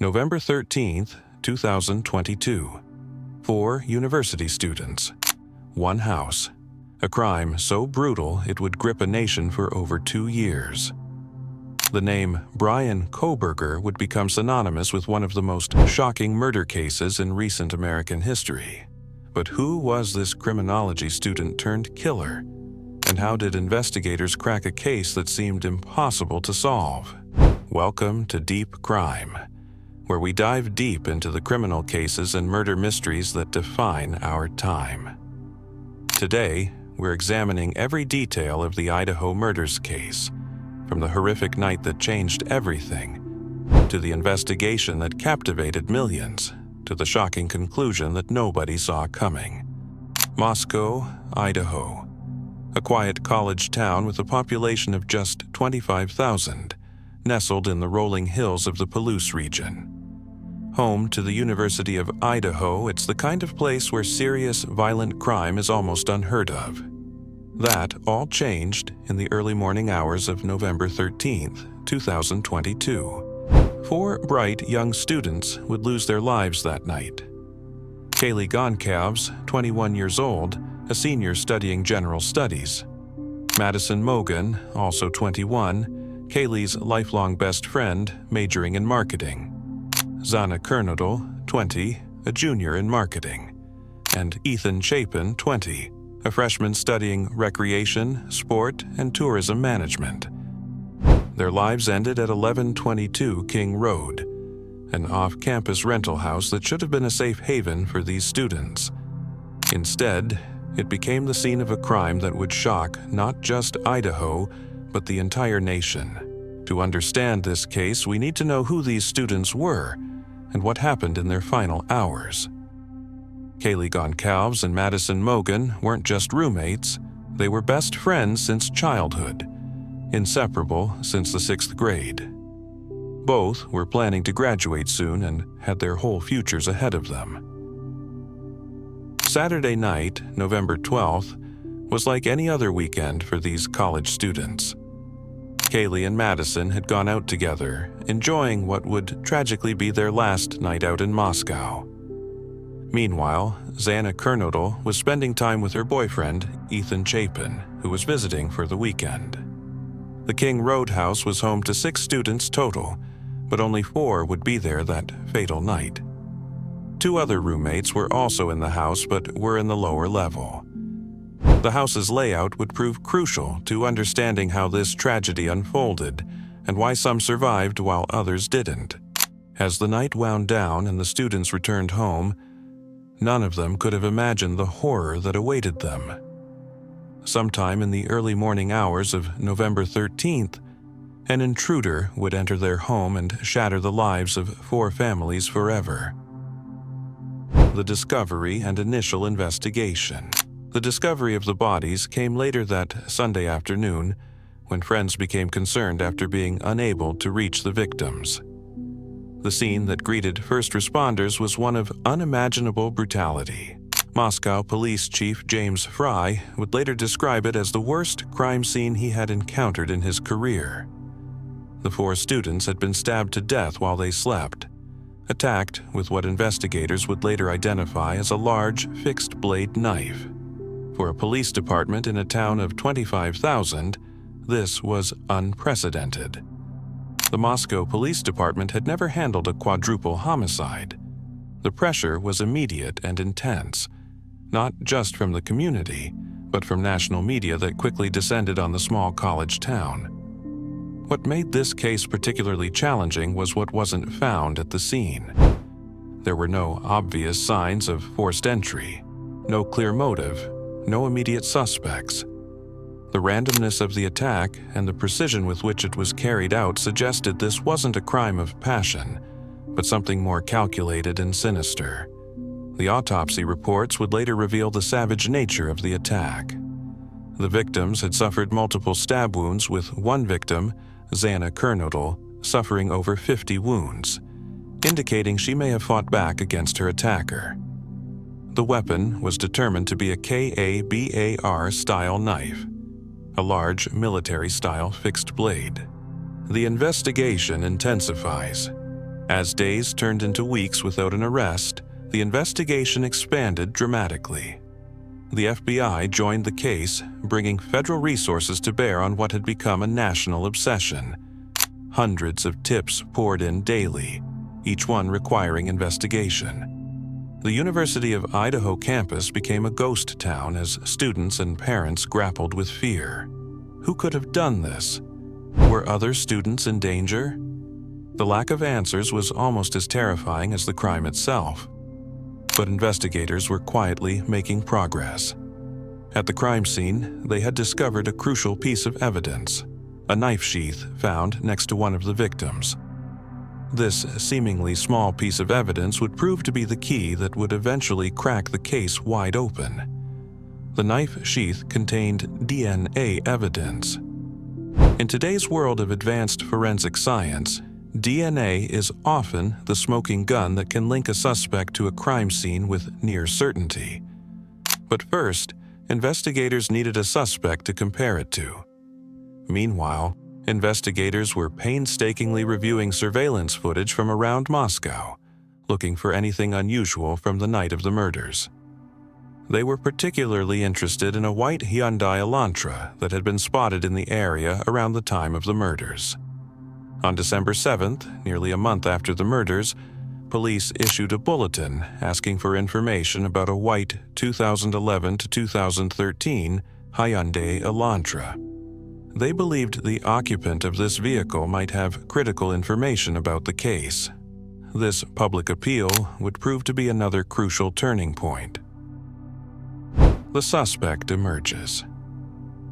November 13th, 2022. 4 university students. 1 house. A crime so brutal it would grip a nation for over 2 years. The name Bryan Kohberger would become synonymous with one of the most shocking murder cases in recent American history. But who was this criminology student turned killer? And how did investigators crack a case that seemed impossible to solve? Welcome to Deep Crime, where we dive deep into the criminal cases and murder mysteries that define our time. Today, we're examining every detail of the Idaho murders case, from the horrific night that changed everything, to the investigation that captivated millions, to the shocking conclusion that nobody saw coming. MASSACRE, Idaho, a quiet college town with a population of just 25,000, nestled in the rolling hills of the Palouse region. Home to the University of Idaho, it's the kind of place where serious, violent crime is almost unheard of. That all changed in the early morning hours of November 13th, 2022. 4 bright young students would lose their lives that night. Kaylee Goncalves, 21 years old, a senior studying general studies. Madison Mogen, also 21, Kaylee's lifelong best friend, majoring in marketing. Xana Kernodle, 20, a junior in marketing. And Ethan Chapin, 20, a freshman studying recreation, sport, and tourism management. Their lives ended at 1122 King Road, an off-campus rental house that should have been a safe haven for these students. Instead, it became the scene of a crime that would shock not just Idaho, but the entire nation. To understand this case, we need to know who these students were and what happened in their final hours. Kaylee Goncalves and Madison Mogen weren't just roommates, they were best friends since childhood, inseparable since the 6th grade. Both were planning to graduate soon and had their whole futures ahead of them. Saturday night, November 12th, was like any other weekend for these college students. Kaylee and Madison had gone out together, enjoying what would tragically be their last night out in Moscow. Meanwhile, Xana Kernodle was spending time with her boyfriend, Ethan Chapin, who was visiting for the weekend. The King Road house was home to 6 students total, but only 4 would be there that fatal night. 2 other roommates were also in the house but were in the lower level. The house's layout would prove crucial to understanding how this tragedy unfolded and why some survived while others didn't. As the night wound down and the students returned home, none of them could have imagined the horror that awaited them. Sometime in the early morning hours of November 13th, an intruder would enter their home and shatter the lives of 4 families forever. The discovery and initial investigation. The discovery of the bodies came later that Sunday afternoon, when friends became concerned after being unable to reach the victims. The scene that greeted first responders was one of unimaginable brutality. Moscow Police Chief James Fry would later describe it as the worst crime scene he had encountered in his career. The 4 students had been stabbed to death while they slept, attacked with what investigators would later identify as a large, fixed-blade knife. For a police department in a town of 25,000, this was unprecedented. The Moscow Police Department had never handled a quadruple homicide. The pressure was immediate and intense, not just from the community, but from national media that quickly descended on the small college town. What made this case particularly challenging was what wasn't found at the scene. There were no obvious signs of forced entry, no clear motive, no immediate suspects. The randomness of the attack and the precision with which it was carried out suggested this wasn't a crime of passion, but something more calculated and sinister. The autopsy reports would later reveal the savage nature of the attack. The victims had suffered multiple stab wounds, with one victim, Xana Kernodle, suffering over 50 wounds, indicating she may have fought back against her attacker. The weapon was determined to be a KABAR-style knife, a large military-style fixed blade. The investigation intensifies. As days turned into weeks without an arrest, the investigation expanded dramatically. The FBI joined the case, bringing federal resources to bear on what had become a national obsession. Hundreds of tips poured in daily, each one requiring investigation. The University of Idaho campus became a ghost town as students and parents grappled with fear. Who could have done this? Were other students in danger? The lack of answers was almost as terrifying as the crime itself. But investigators were quietly making progress. At the crime scene, they had discovered a crucial piece of evidence, a knife sheath found next to one of the victims. This seemingly small piece of evidence would prove to be the key that would eventually crack the case wide open. The knife sheath contained DNA evidence. In today's world of advanced forensic science, DNA is often the smoking gun that can link a suspect to a crime scene with near certainty. But first, investigators needed a suspect to compare it to. Meanwhile, investigators were painstakingly reviewing surveillance footage from around Moscow, looking for anything unusual from the night of the murders. They were particularly interested in a white Hyundai Elantra that had been spotted in the area around the time of the murders. On December 7th, nearly a month after the murders, police issued a bulletin asking for information about a white 2011 to 2013 Hyundai Elantra. They believed the occupant of this vehicle might have critical information about the case. This public appeal would prove to be another crucial turning point. The suspect emerges.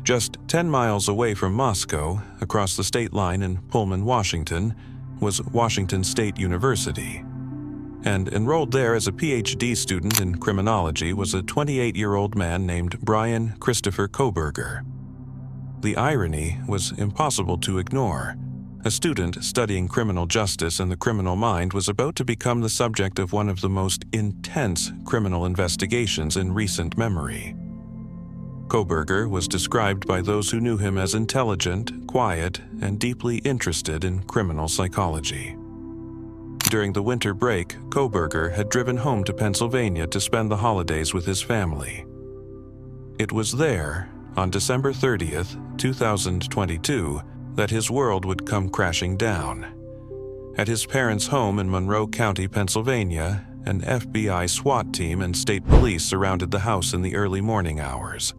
Just 10 miles away from Moscow, across the state line in Pullman, Washington, was Washington State University. And enrolled there as a PhD student in criminology was a 28-year-old man named Bryan Kohberger. The irony was impossible to ignore. A student studying criminal justice and the criminal mind was about to become the subject of one of the most intense criminal investigations in recent memory. Kohberger was described by those who knew him as intelligent, quiet, and deeply interested in criminal psychology. During the winter break, Kohberger had driven home to Pennsylvania to spend the holidays with his family. It was there, on December 30th, 2022, that his world would come crashing down. At his parents' home in Monroe County, Pennsylvania, an FBI SWAT team and state police surrounded the house in the early morning hours.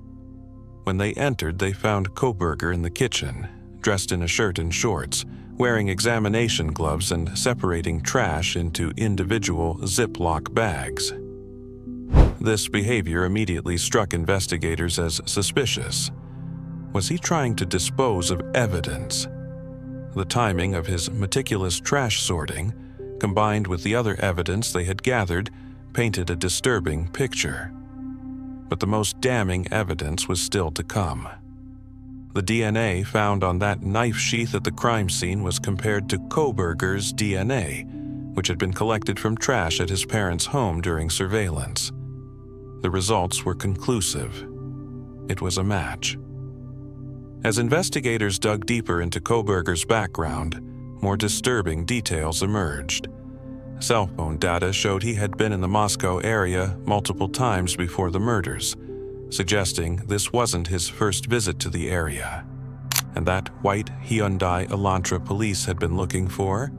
When they entered, they found Kohberger in the kitchen, dressed in a shirt and shorts, wearing examination gloves and separating trash into individual Ziploc bags. This behavior immediately struck investigators as suspicious. Was he trying to dispose of evidence? The timing of his meticulous trash sorting, combined with the other evidence they had gathered, painted a disturbing picture. But the most damning evidence was still to come. The DNA found on that knife sheath at the crime scene was compared to Kohberger's DNA, which had been collected from trash at his parents' home during surveillance. The results were conclusive. It was a match. As investigators dug deeper into Kohberger's background, more disturbing details emerged. Cell phone data showed he had been in the Moscow area multiple times before the murders, suggesting this wasn't his first visit to the area. And that white Hyundai Elantra police had been looking for?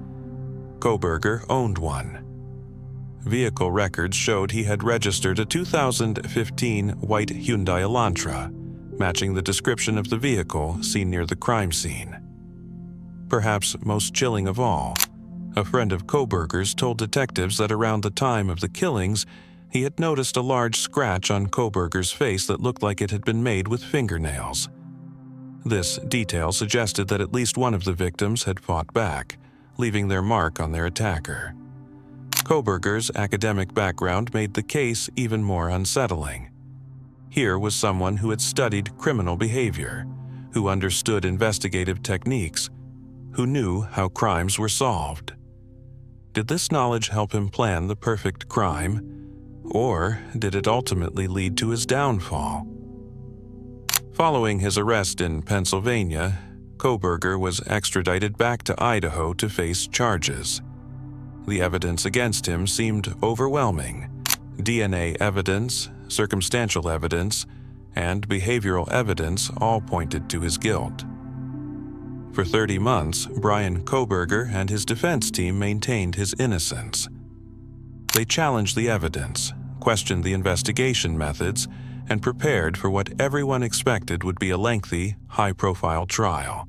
Kohberger owned one. Vehicle records showed he had registered a 2015 white Hyundai Elantra, matching the description of the vehicle seen near the crime scene. Perhaps most chilling of all, a friend of Kohberger's told detectives that around the time of the killings, he had noticed a large scratch on Kohberger's face that looked like it had been made with fingernails. This detail suggested that at least one of the victims had fought back, leaving their mark on their attacker. Kohberger's academic background made the case even more unsettling. Here was someone who had studied criminal behavior, who understood investigative techniques, who knew how crimes were solved. Did this knowledge help him plan the perfect crime, or did it ultimately lead to his downfall? Following his arrest in Pennsylvania, Kohberger was extradited back to Idaho to face charges. The evidence against him seemed overwhelming. DNA evidence, circumstantial evidence, and behavioral evidence all pointed to his guilt. For 30 months, Bryan Kohberger and his defense team maintained his innocence. They challenged the evidence, questioned the investigation methods, and prepared for what everyone expected would be a lengthy, high-profile trial.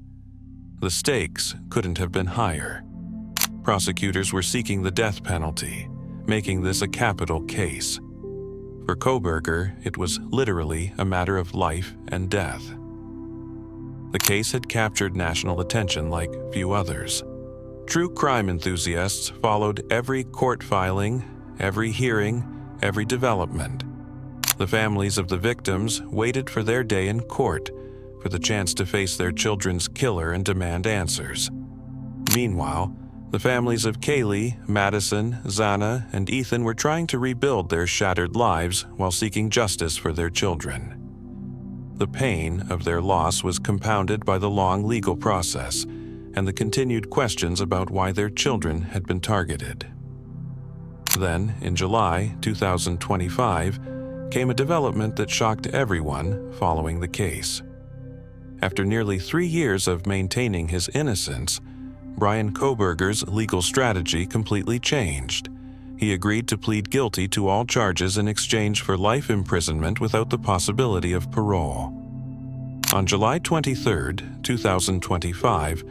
The stakes couldn't have been higher. Prosecutors were seeking the death penalty, making this a capital case. For Kohberger, it was literally a matter of life and death. The case had captured national attention like few others. True crime enthusiasts followed every court filing, every hearing, every development. The families of the victims waited for their day in court, for the chance to face their children's killer and demand answers. Meanwhile, the families of Kaylee, Madison, Xana, and Ethan were trying to rebuild their shattered lives while seeking justice for their children. The pain of their loss was compounded by the long legal process and the continued questions about why their children had been targeted. Then, in July 2025, came a development that shocked everyone following the case. After nearly 3 years of maintaining his innocence, Bryan Kohberger's legal strategy completely changed. He agreed to plead guilty to all charges in exchange for life imprisonment without the possibility of parole. On July 23, 2025,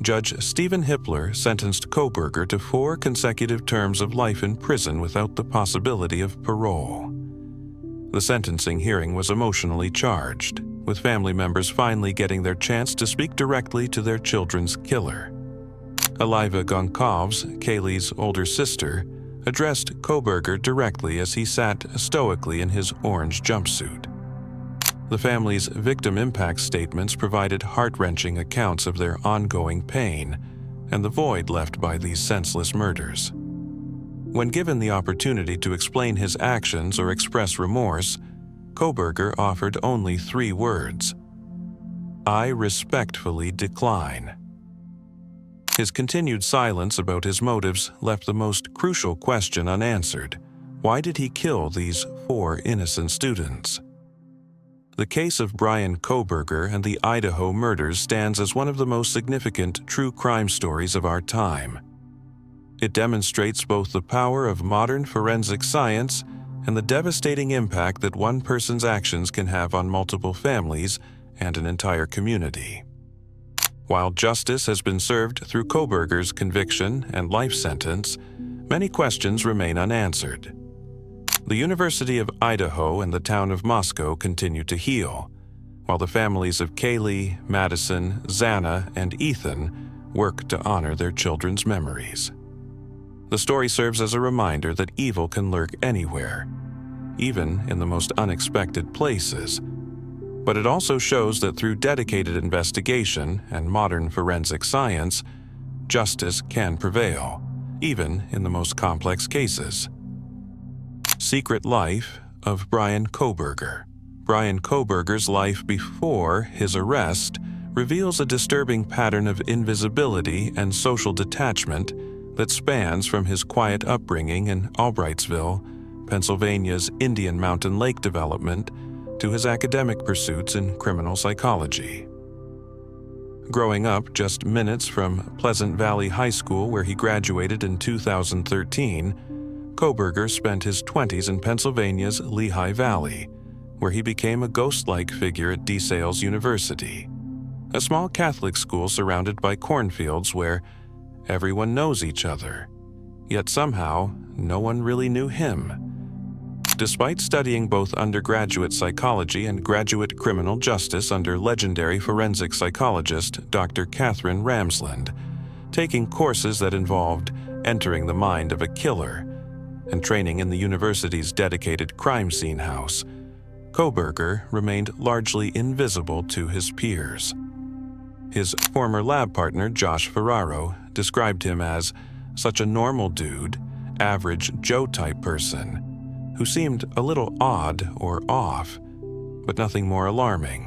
Judge Stephen Hippler sentenced Kohberger to 4 consecutive terms of life in prison without the possibility of parole. The sentencing hearing was emotionally charged, with family members finally getting their chance to speak directly to their children's killer. Kaylee Goncalves, Kaylee's older sister, addressed Kohberger directly as he sat stoically in his orange jumpsuit. The family's victim impact statements provided heart-wrenching accounts of their ongoing pain and the void left by these senseless murders. When given the opportunity to explain his actions or express remorse, Kohberger offered only 3 words: "I respectfully decline." His continued silence about his motives left the most crucial question unanswered. Why did he kill these 4 innocent students? The case of Bryan Kohberger and the Idaho murders stands as one of the most significant true crime stories of our time. It demonstrates both the power of modern forensic science and the devastating impact that one person's actions can have on multiple families and an entire community. While justice has been served through Kohberger's conviction and life sentence, many questions remain unanswered. The University of Idaho and the town of Moscow continue to heal, while the families of Kaylee, Madison, Xana, and Ethan work to honor their children's memories. The story serves as a reminder that evil can lurk anywhere, even in the most unexpected places. But it also shows that through dedicated investigation and modern forensic science, justice can prevail, even in the most complex cases. Secret Life of Bryan Kohberger. Bryan Kohberger's life before his arrest reveals a disturbing pattern of invisibility and social detachment that spans from his quiet upbringing in Albrightsville, Pennsylvania's Indian Mountain Lake development, to his academic pursuits in criminal psychology. Growing up just minutes from Pleasant Valley High School, where he graduated in 2013, Kohberger spent his 20s in Pennsylvania's Lehigh Valley, where he became a ghost-like figure at DeSales University, a small Catholic school surrounded by cornfields where everyone knows each other, yet somehow no one really knew him. Despite studying both undergraduate psychology and graduate criminal justice under legendary forensic psychologist Dr. Catherine Ramsland, taking courses that involved entering the mind of a killer, and training in the university's dedicated crime scene house, Kohberger remained largely invisible to his peers. His former lab partner, Josh Ferraro, described him as such a normal dude, average Joe-type person, who seemed a little odd or off, but nothing more alarming.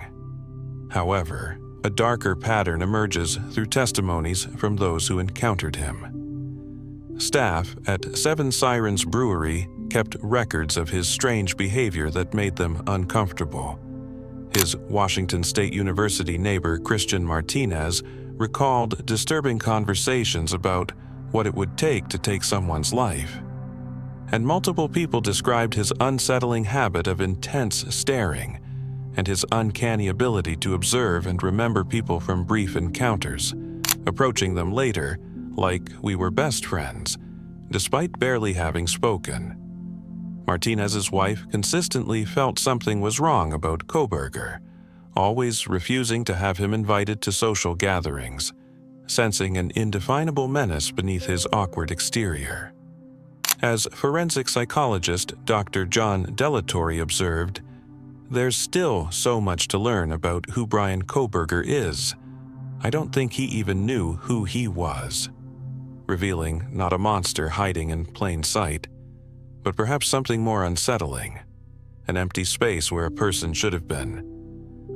However, a darker pattern emerges through testimonies from those who encountered him. Staff at Seven Sirens Brewery kept records of his strange behavior that made them uncomfortable. His Washington State University neighbor, Christian Martinez, recalled disturbing conversations about what it would take to take someone's life. And multiple people described his unsettling habit of intense staring and his uncanny ability to observe and remember people from brief encounters, approaching them later like we were best friends, despite barely having spoken. Martinez's wife consistently felt something was wrong about Kohberger, always refusing to have him invited to social gatherings, sensing an indefinable menace beneath his awkward exterior. As forensic psychologist Dr. John Delatorre observed, "There's still so much to learn about who Bryan Kohberger is. I don't think he even knew who he was," revealing not a monster hiding in plain sight, but perhaps something more unsettling, an empty space where a person should have been,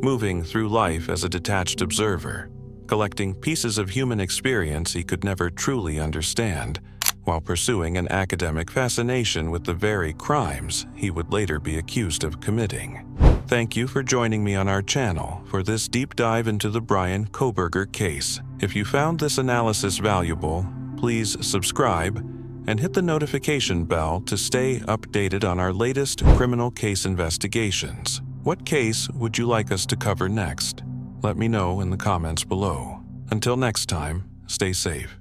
moving through life as a detached observer, collecting pieces of human experience he could never truly understand, while pursuing an academic fascination with the very crimes he would later be accused of committing. Thank you for joining me on our channel for this deep dive into the Bryan Kohberger case. If you found this analysis valuable, please subscribe and hit the notification bell to stay updated on our latest criminal case investigations. What case would you like us to cover next? Let me know in the comments below. Until next time, stay safe.